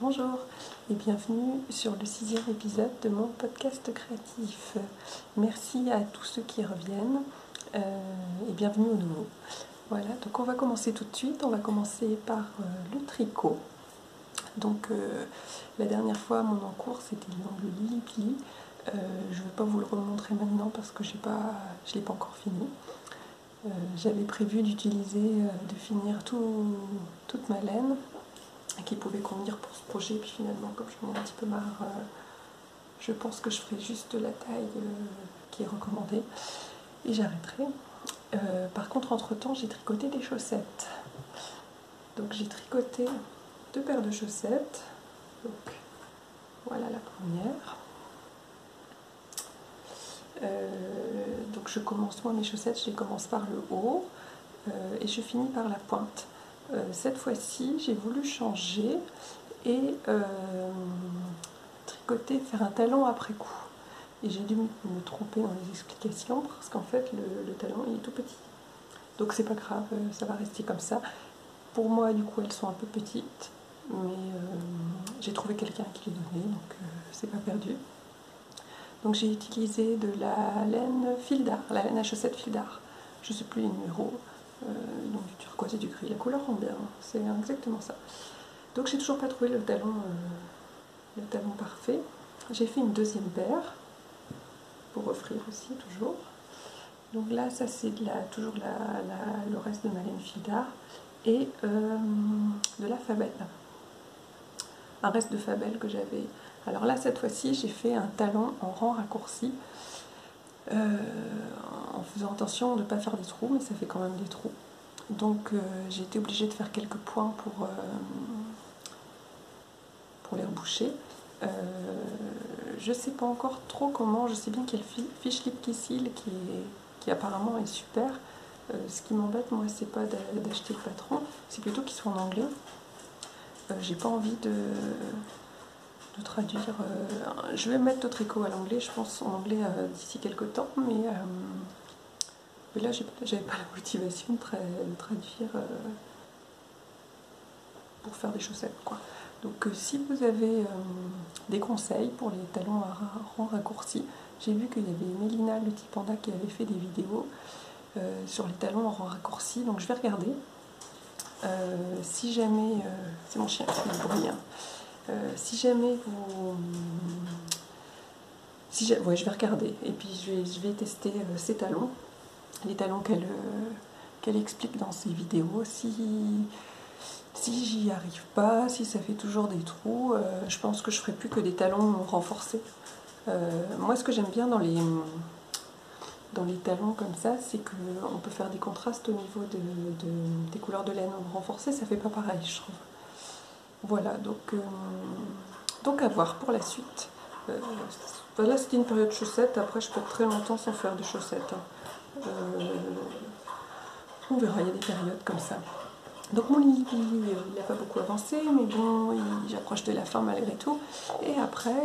Bonjour et bienvenue sur le 6e épisode de mon podcast créatif. Merci à tous ceux qui reviennent et bienvenue au nouveau. Voilà, donc on va commencer tout de suite. On va commencer par le tricot. Donc la dernière fois, mon encours, c'était l'angle Lili Pili. Je ne vais pas vous le remontrer maintenant parce que je ne l'ai pas encore fini. J'avais prévu d'utiliser, de finir toute ma laine qui pouvait convenir pour ce projet, puis finalement comme je m'en ai un petit peu marre, je pense que je ferai juste la taille qui est recommandée et j'arrêterai. Par contre, entre temps, j'ai tricoté des chaussettes. Donc j'ai tricoté 2 paires de chaussettes. Donc voilà la première. Donc je commence, moi mes chaussettes, je les commence par le haut et je finis par la pointe. Cette fois-ci, j'ai voulu changer et tricoter, faire un talon après coup. Et j'ai dû me tromper dans les explications parce qu'en fait le talon il est tout petit. Donc c'est pas grave, ça va rester comme ça. Pour moi du coup elles sont un peu petites, mais j'ai trouvé quelqu'un qui les donnait, donc c'est pas perdu. Donc j'ai utilisé de la laine fil d'art, la laine à chaussettes fil d'art. Je sais plus les numéros, donc du turquoise et du gris. La couleur rend bien, c'est exactement ça. Donc j'ai toujours pas trouvé le talon parfait. J'ai fait une deuxième paire pour offrir aussi toujours. Donc là ça c'est toujours le reste de ma laine fil d'art et de la fabelle. Un reste de fabelle que j'avais. Alors là cette fois-ci j'ai fait un talon en rang raccourci en faisant attention de ne pas faire des trous, mais ça fait quand même des trous. Donc j'ai été obligée de faire quelques points pour les reboucher. Je sais pas encore trop comment, je sais bien qu'il y a le Fiche Lip Kissil qui apparemment est super. Ce qui m'embête moi c'est pas d'acheter le patron, c'est plutôt qu'il soit en anglais. J'ai pas envie de traduire. Je vais mettre au tricot à l'anglais, je pense en anglais d'ici quelques temps, mais là j'avais pas la motivation de traduire pour faire des chaussettes quoi. Donc si vous avez des conseils pour les talons à rang raccourci, j'ai vu qu'il y avait Mélina le petit panda qui avait fait des vidéos sur les talons en rang raccourci, donc je vais regarder. Si jamais, c'est mon chien qui fait du bruit, hein. Si jamais vous... ouais, je vais regarder et puis je vais tester ces talons, les talons qu'elle explique dans ses vidéos. Si j'y arrive pas, si ça fait toujours des trous, je pense que je ferai plus que des talons renforcés. Moi ce que j'aime bien dans les talons comme ça, c'est qu'on peut faire des contrastes au niveau des couleurs de laine renforcées, ça fait pas pareil je trouve. Voilà, donc à voir pour la suite. Là c'était une période chaussettes, après je peux être très longtemps sans faire de chaussettes. On verra, il y a des périodes comme ça. Donc mon Lili Pili, il n'a pas beaucoup avancé, mais bon, j'approche de la fin malgré tout. Et après,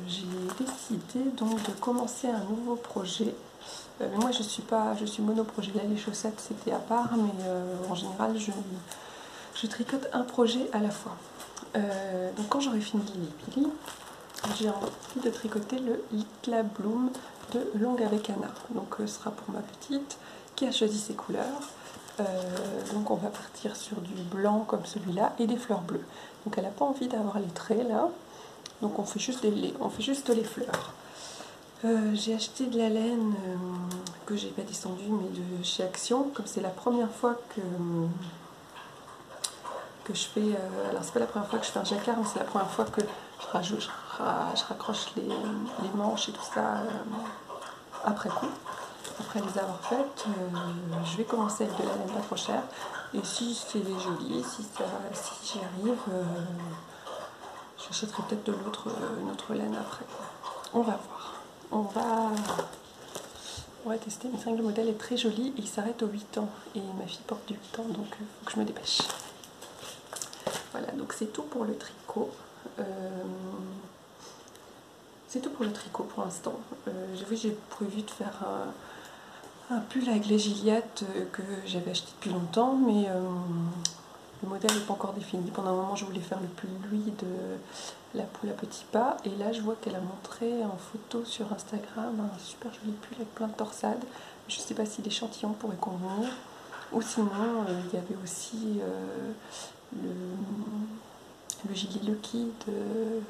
j'ai décidé donc de commencer un nouveau projet. Moi je suis monoprojet, là les chaussettes c'était à part, mais en général je tricote un projet à la fois. Donc quand j'aurai fini Lili Pili, j'ai envie de tricoter le Litla Bloom de Longue avec Anna. Donc ce sera pour ma petite qui a choisi ses couleurs. Donc on va partir sur du blanc comme celui-là et des fleurs bleues. Donc elle n'a pas envie d'avoir les traits là. Donc on fait juste les fleurs. J'ai acheté de la laine que j'ai pas descendue mais de chez Action. Comme c'est la première fois que je fais, alors c'est pas la première fois que je fais un jacquard, mais c'est la première fois que je raccroche les manches et tout ça après coup, après les avoir faites. Je vais commencer avec de la laine pas trop chère, et si c'est joli, si j'y arrive, j'achèterai peut-être une autre laine après. On va voir, on va tester. Mais c'est vrai que le modèle est très joli et il s'arrête aux 8 ans, et ma fille porte du 8 ans, donc il faut que je me dépêche. Voilà, donc c'est tout pour le tricot. C'est tout pour le tricot pour l'instant. J'ai prévu de faire un pull avec les Gilliatt que j'avais acheté depuis longtemps, mais le modèle n'est pas encore défini. Pendant un moment, je voulais faire le pull lui la poule à petits pas. Et là, je vois qu'elle a montré en photo sur Instagram un super joli pull avec plein de torsades. Je ne sais pas si l'échantillon pourrait convenir. Ou sinon, il y avait aussi le gilet Lucky de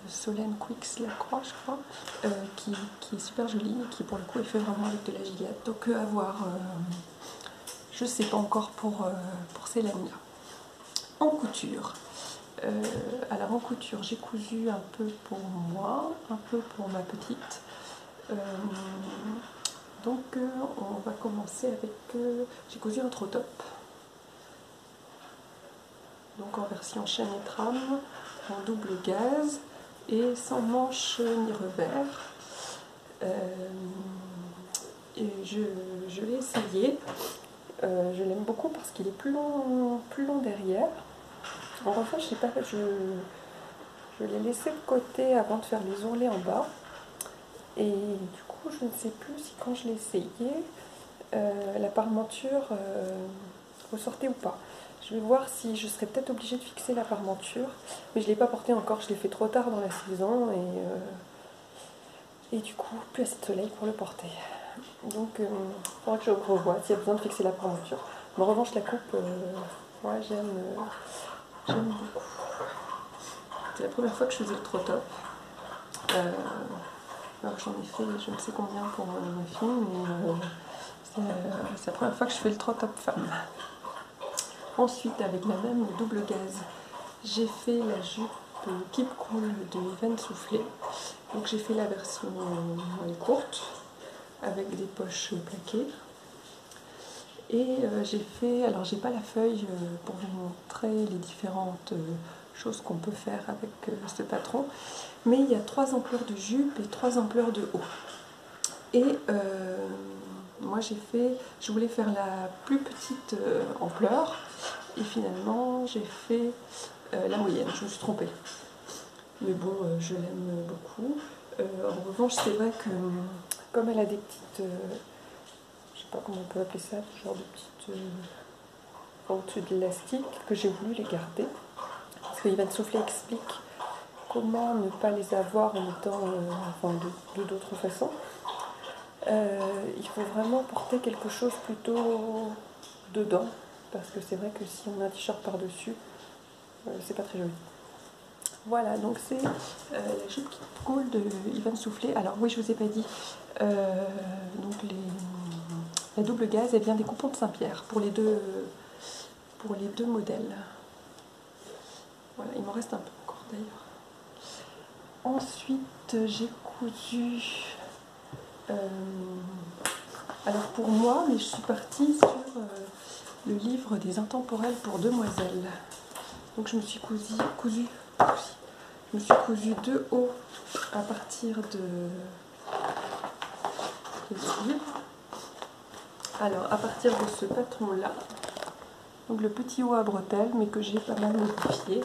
Solène Quicks Lacroix, je crois, qui est super joli et qui pour le coup est fait vraiment avec de la gilette. Donc à voir, je ne sais pas encore pour ces laines-là. En couture, alors en couture, j'ai cousu un peu pour moi, un peu pour ma petite. Donc on va commencer avec, j'ai cousu un trop top. Donc en version chaîne et trame, en double gaze et sans manche ni revers. Et je l'ai essayé. Je l'aime beaucoup parce qu'il est plus long derrière. En revanche, je l'ai laissé de côté avant de faire les ourlets en bas. Et du coup, je ne sais plus si quand je l'ai essayé, la parmenture ressortait ou pas. Je vais voir si je serais peut-être obligée de fixer la parmenture. Mais je ne l'ai pas porté encore, je l'ai fait trop tard dans la saison. Et du coup, plus assez de soleil pour le porter. Donc, il faudra que je revoie s'il y a besoin de fixer la parmenture. Mais en revanche, la coupe, moi j'aime beaucoup. C'est la première fois que je faisais le trop top. Alors j'en ai fait je ne sais combien pour ma fille, mais c'est la première fois que je fais le trop top femme. Ensuite, avec la même double gaze, j'ai fait la jupe Keep Cool de Yvan Soufflé. Donc j'ai fait la version courte avec des poches plaquées. Et j'ai fait, alors j'ai pas la feuille pour vous montrer les différentes choses qu'on peut faire avec ce patron, mais il y a 3 ampleurs de jupe et 3 ampleurs de haut. Et moi je voulais faire la plus petite ampleur, et finalement j'ai fait la moyenne, je me suis trompée. Mais bon, je l'aime beaucoup. En revanche, c'est vrai que comme elle a des petites, je sais pas comment on peut appeler ça, ce genre de petites au-dessus de l'élastique, que j'ai voulu les garder. Parce que Yvan Soufflé explique comment ne pas les avoir en mettant, de d'autres façons. Il faut vraiment porter quelque chose plutôt dedans, parce que c'est vrai que si on a un t-shirt par-dessus, c'est pas très joli. Voilà, donc c'est la jupe qui coule de Yvan Soufflé. Alors oui, je vous ai pas dit, donc la double gaze, elle vient des coupons de Saint-Pierre pour les deux modèles. Voilà, il m'en reste un peu encore d'ailleurs. Ensuite, j'ai cousu, alors pour moi, mais je suis partie sur le livre des intemporels pour demoiselles. Donc je me suis cousu 2 hauts à partir de ce livre. Alors à partir de ce patron là, donc le petit haut à bretelles, mais que j'ai pas mal modifié.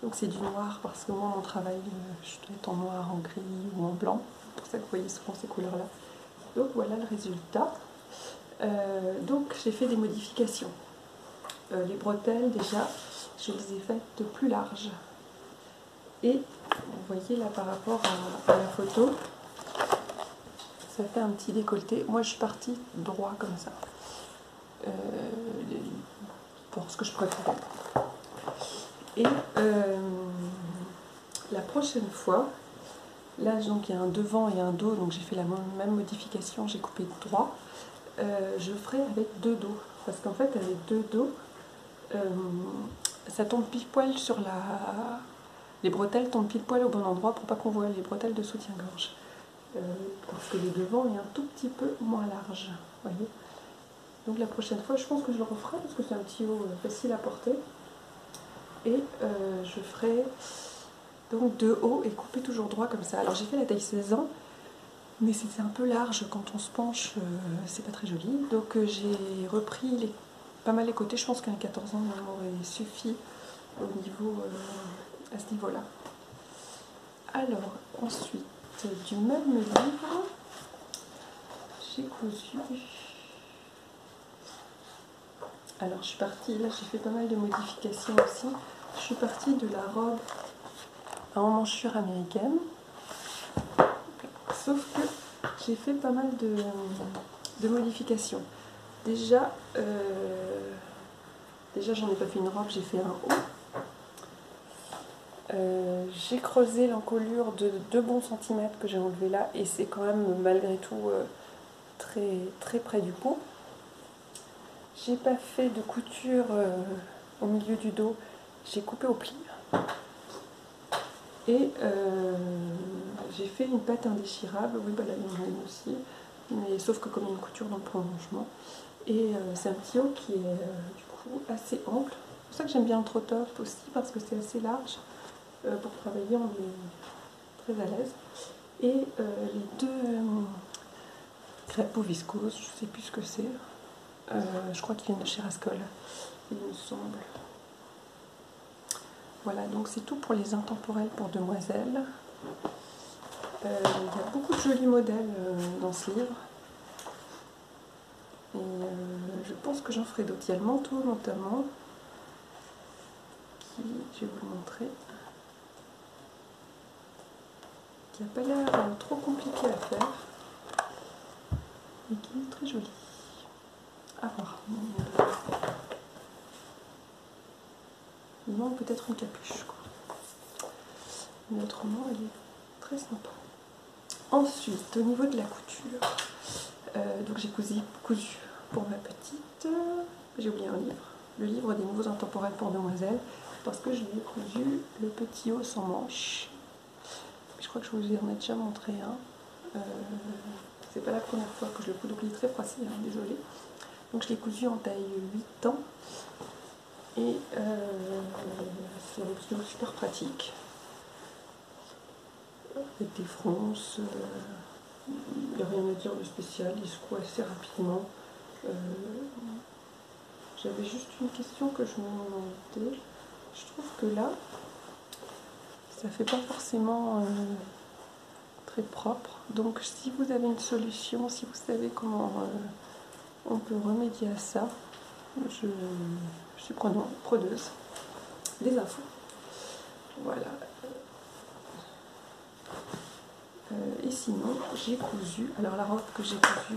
Donc c'est du noir parce que moi mon travail je dois être en noir, en gris ou en blanc. C'est pour ça que vous voyez souvent ces couleurs là. Donc voilà le résultat. Donc j'ai fait des modifications. Les bretelles déjà, je les ai faites plus larges. Et vous voyez là par rapport à la photo, ça fait un petit décolleté. Moi je suis partie droit comme ça. Pour ce que je préfère. Et la prochaine fois, là donc il y a un devant et un dos, donc j'ai fait la même modification, j'ai coupé droit. Je ferai avec 2 dos, parce qu'en fait avec 2 dos, ça tombe pile poil sur les bretelles tombent pile poil au bon endroit pour pas qu'on voit les bretelles de soutien-gorge. Parce que le devant est un tout petit peu moins large, voyez. Donc la prochaine fois, je pense que je le referai parce que c'est un petit haut facile à porter. Et je ferai donc 2 hauts et couper toujours droit comme ça. Alors j'ai fait la taille 16 ans, mais c'est un peu large quand on se penche, c'est pas très joli. Donc j'ai repris pas mal les côtés. Je pense qu'un 14 ans m'aurait suffi au niveau, à ce niveau-là. Alors ensuite, du même livre, j'ai cousu. Alors je suis partie, là j'ai fait pas mal de modifications aussi. Je suis partie de la robe à emmanchure américaine. Sauf que j'ai fait pas mal de modifications. Déjà j'en ai pas fait une robe, j'ai fait un haut. J'ai creusé l'encolure de 2 bons centimètres que j'ai enlevé là, et c'est quand même malgré tout très, très près du cou. J'ai pas fait de couture au milieu du dos, j'ai coupé au pli. Et j'ai fait une patte indéchirable, oui bah là il y en a une aussi, mais sauf que comme il y a une couture dans le prolongement. Et c'est un petit haut qui est du coup assez ample. C'est pour ça que j'aime bien le trop top aussi, parce que c'est assez large. Pour travailler, on est très à l'aise. Et les 2 crêpes au viscose, je ne sais plus ce que c'est. Je crois qu'ils viennent de chez Rascol, il me semble. Voilà, donc c'est tout pour les intemporels pour demoiselles. Il y a beaucoup de jolis modèles dans ce livre. Et je pense que j'en ferai d'autres. Il y a le manteau notamment, qui, je vais vous le montrer, qui n'a pas l'air trop compliqué à faire, et qui est très joli. À voir. Il manque peut-être une capuche, quoi. Mais autrement, elle est très sympa. Ensuite, au niveau de la couture, donc j'ai cousu pour ma petite, j'ai oublié un livre, le livre des nouveaux intemporels pour demoiselles, parce que je lui ai cousu le petit haut sans manches. Je crois que je vous en ai déjà montré un. C'est pas la première fois que je le couds, donc il est très froissé, hein, désolé. Donc je l'ai cousu en taille 8 ans. Et c'est super pratique. Avec des fronces, il n'y a rien à dire de spécial, il se coud assez rapidement. J'avais juste une question que je me demandais. Je trouve que là, ça fait pas forcément très propre. Donc si vous avez une solution, si vous savez comment on peut remédier à ça, je suis preneuse des infos. Voilà. Et sinon, j'ai cousu. Alors la robe que j'ai cousue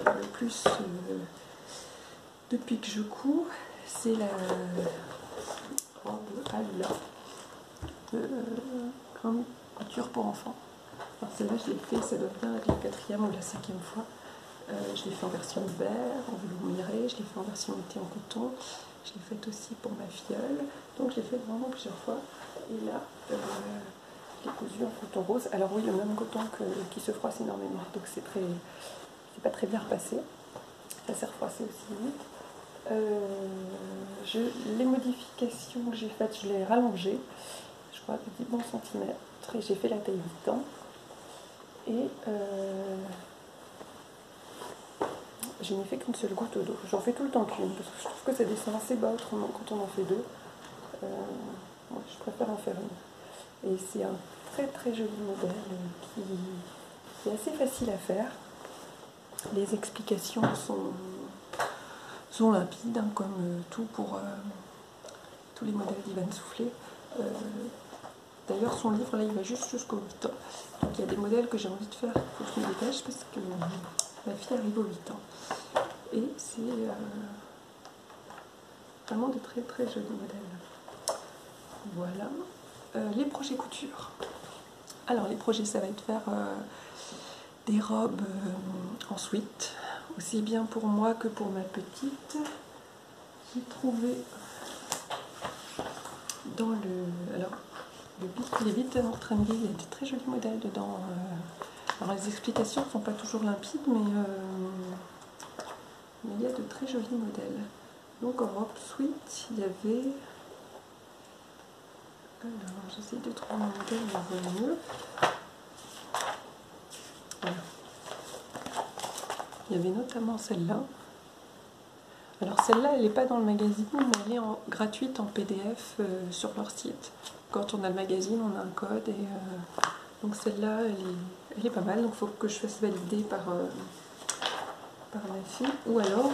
le plus depuis que je couds, c'est la robe Alula de grande couture pour enfants. Alors celle-là, je l'ai fait, ça doit bien être la 4e ou la 5e fois. Je l'ai fait en version hiver, en velours miré, je l'ai fait en version été en coton, je l'ai faite aussi pour ma filleule, donc je l'ai fait vraiment plusieurs fois. Et là, je l'ai cousu en coton rose. Alors oui, le même coton qui se froisse énormément, donc c'est pas très bien repassé. Ça s'est refroissé aussi vite. Les modifications que j'ai faites, je les ai rallongées, je crois de 10 bons centimètres, et j'ai fait la taille 8 ans. Et je n'ai fait qu'une seule goutte d'eau. J'en fais tout le temps qu'une, parce que je trouve que ça descend assez bas autrement quand on en fait 2. Moi, je préfère en faire une. Et c'est un très très joli modèle qui est assez facile à faire. Les explications sont limpides, hein, comme tout pour tous les modèles d'Ivan Soufflé. D'ailleurs, son livre, là, il va juste jusqu'au 8 ans. Donc il y a des modèles que j'ai envie de faire, il faut que je me dépêche, parce que ma fille arrive aux 8 ans. Et c'est vraiment de très très jolis modèles. Voilà. Les projets couture. Alors les projets, ça va être faire des robes en suite, aussi bien pour moi que pour ma petite. J'ai trouvé dans les Beaten Trendy, il y a des très jolis modèles dedans. Alors les explications ne sont pas toujours limpides, mais il y a de très jolis modèles. Donc en robe suite, il y avait... Alors j'essaie de trouver un modèle qui va mieux. Voilà. Il y avait notamment celle-là. Alors celle-là, elle n'est pas dans le magazine, mais elle est gratuite en PDF sur leur site. Quand on a le magazine, on a un code. Et, donc celle-là, elle est pas mal. Donc il faut que je fasse valider par ma fille. Ou alors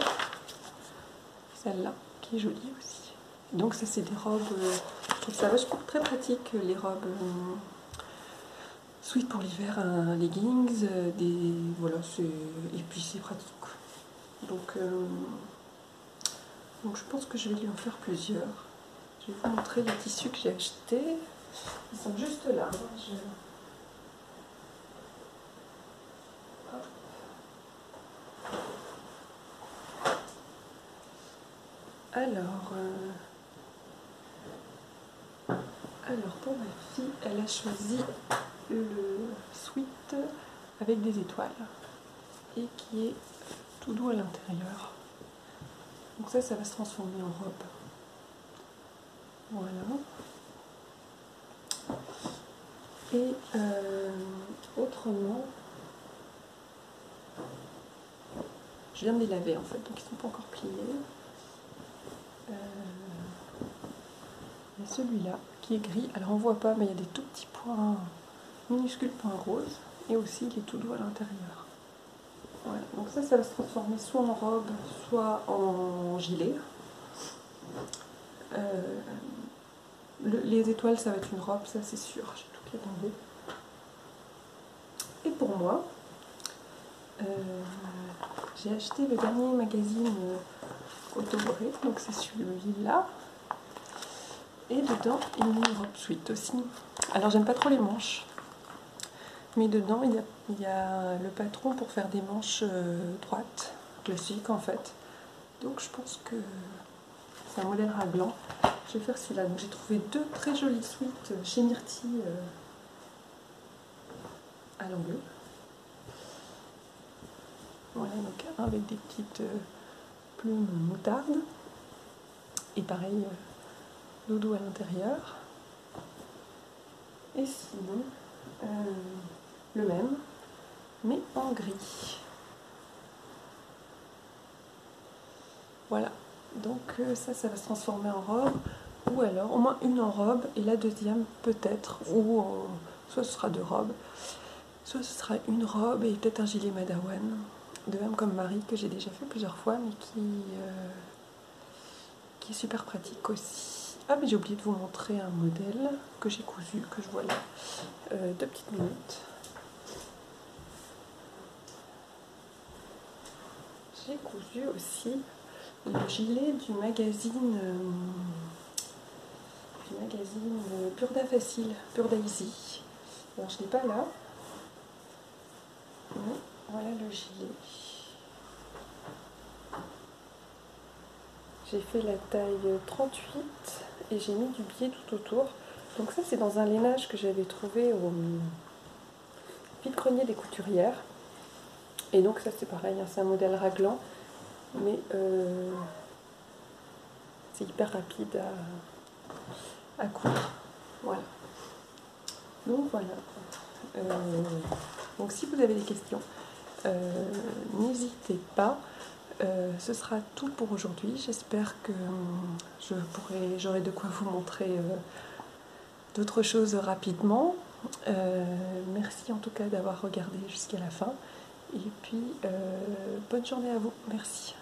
celle-là, qui est jolie aussi. Donc ça c'est des robes, je trouve ça vachement très pratique, les robes sweat pour l'hiver, un leggings, voilà, et puis c'est pratique. Donc je pense que je vais lui en faire plusieurs. Je vais vous montrer les tissus que j'ai achetés. Ils sont juste là. Alors pour ma fille, elle a choisi le sweat avec des étoiles et qui est tout doux à l'intérieur. Donc ça va se transformer en robe. Voilà. Et autrement, je viens de les laver en fait, donc ils ne sont pas encore pliés. Il y a celui-là qui est gris. Alors on ne voit pas, mais il y a des tout petits points, minuscules points roses. Et aussi il est tout doux à l'intérieur. Voilà. Donc ça va se transformer soit en robe, soit en gilet. Les étoiles, ça va être une robe, ça c'est sûr. J'ai tout qui est tombé. Et pour moi, j'ai acheté le dernier magazine Autoboré, donc c'est celui-là. Et dedans, il y a une robe sweat aussi. Alors j'aime pas trop les manches, mais dedans il y a le patron pour faire des manches droites, classiques en fait. Donc je pense que c'est un modèle raglan. Je vais faire celui-là. Donc j'ai trouvé deux très jolis sweats chez Myrtille à l'angle. Voilà, donc un avec des petites plumes moutarde. Et pareil, doudou à l'intérieur. Et sinon, le même, mais en gris. Voilà, donc ça va se transformer en robe, ou alors au moins une en robe, et la deuxième peut-être, soit ce sera deux robes, soit ce sera une robe et peut-être un gilet Madawan, de même comme Marie, que j'ai déjà fait plusieurs fois, mais qui est super pratique aussi. Ah, mais j'ai oublié de vous montrer un modèle que j'ai cousu, que je vois là. 2 petites minutes. J'ai cousu aussi le gilet du magazine Purda Facile, Purda Easy. Alors je ne l'ai pas là. Mais voilà le gilet. J'ai fait la taille 38 et j'ai mis du biais tout autour. Donc ça c'est dans un lainage que j'avais trouvé au vide-grenier des couturières. Et donc ça c'est pareil, hein, c'est un modèle raglan, mais c'est hyper rapide à coudre. Voilà. Donc voilà. Donc si vous avez des questions, n'hésitez pas. Ce sera tout pour aujourd'hui. J'espère que j'aurai de quoi vous montrer d'autres choses rapidement. Merci en tout cas d'avoir regardé jusqu'à la fin. Et puis, bonne journée à vous. Merci.